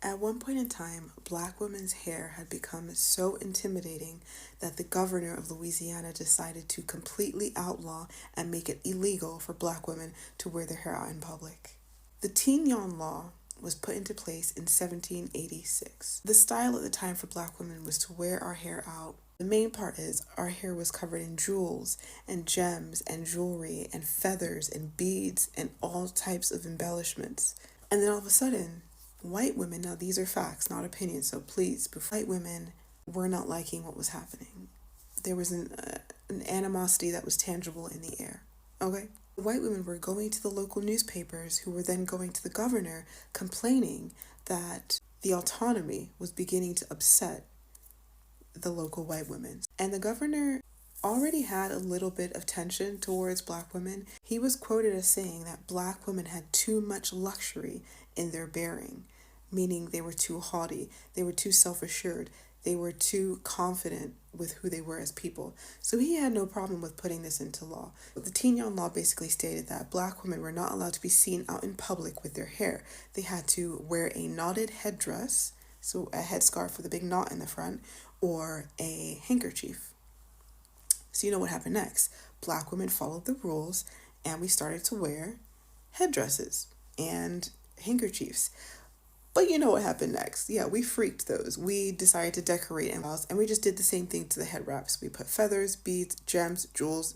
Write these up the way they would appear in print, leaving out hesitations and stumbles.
At one point in time, black women's hair had become so intimidating that the governor of Louisiana decided to completely outlaw and make it illegal for black women to wear their hair out in public. The Tignon Law was put into place in 1786. The style at the time for black women was to wear our hair out. The main part is our hair was covered in jewels and gems and jewelry and feathers and beads and all types of embellishments. And then all of a sudden, white women, now these are facts, not opinions, so please, white women were not liking what was happening. There was an animosity that was tangible in the air, okay? White women were going to the local newspapers, who were then going to the governor, complaining that the autonomy was beginning to upset the local white women. And the governor already had a little bit of tension towards black women. He was quoted as saying that black women had too much luxury in their bearing, meaning they were too haughty, they were too self-assured, they were too confident with who they were as people. So he had no problem with putting this into law. The Tignon Law basically stated that black women were not allowed to be seen out in public with their hair. They had to wear a knotted headdress, so a headscarf with a big knot in the front, or a handkerchief. So you know what happened next. Black women followed the rules, and we started to wear headdresses and handkerchiefs. But you know what happened next. Yeah, we freaked those. We decided to decorate and we just did the same thing to the head wraps. We put feathers, beads, gems, jewels,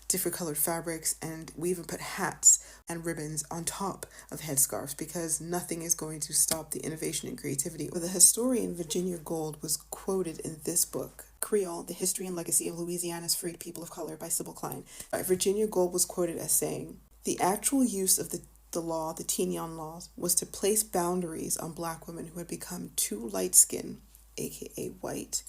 different colored fabrics, and we even put hats and ribbons on top of headscarves, because nothing is going to stop the innovation and creativity. The historian Virginia Gold was quoted in this book, Creole, The History and Legacy of Louisiana's Freed People of Color by Sybil Klein. Virginia Gold was quoted as saying, "The actual use of the law, the Tignon laws, was to place boundaries on black women who had become too light-skinned, aka white,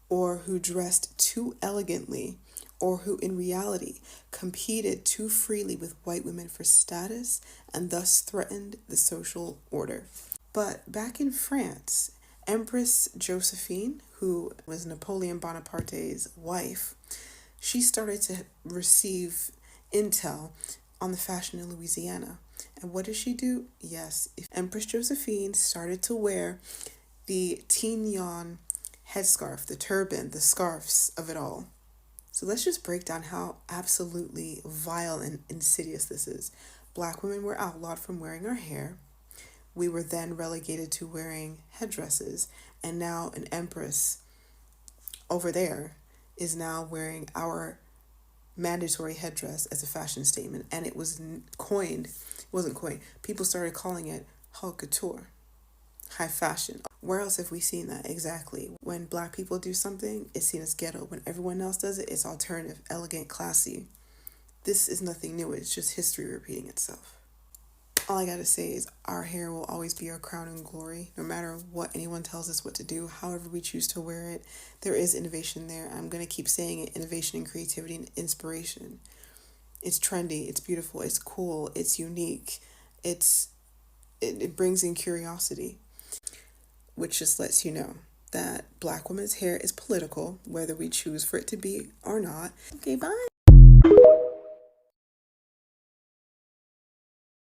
or who dressed too elegantly, or who in reality competed too freely with white women for status and thus threatened the social order." But back in France, Empress Josephine, who was Napoleon Bonaparte's wife, she started to receive intel on the fashion in Louisiana. And what did she do? Yes, Empress Josephine started to wear the Tignon headscarf, the turban, the scarves of it all. So let's just break down how absolutely vile and insidious this is. Black women were outlawed from wearing our hair. We were then relegated to wearing headdresses. And now an empress over there is now wearing our mandatory headdress as a fashion statement. And it was wasn't coined. People started calling it haute couture, high fashion. Where else have we seen that? Exactly. When black people do something, it's seen as ghetto. When everyone else does it, it's alternative, elegant, classy. This is nothing new. It's just history repeating itself. All I gotta say is our hair will always be our crown and glory, no matter what anyone tells us what to do, however we choose to wear it. There is innovation there. I'm gonna keep saying it, innovation and creativity and inspiration. It's trendy, it's beautiful, it's cool, it's unique. It brings in curiosity, which just lets you know that black women's hair is political, whether we choose for it to be or not. Okay, bye.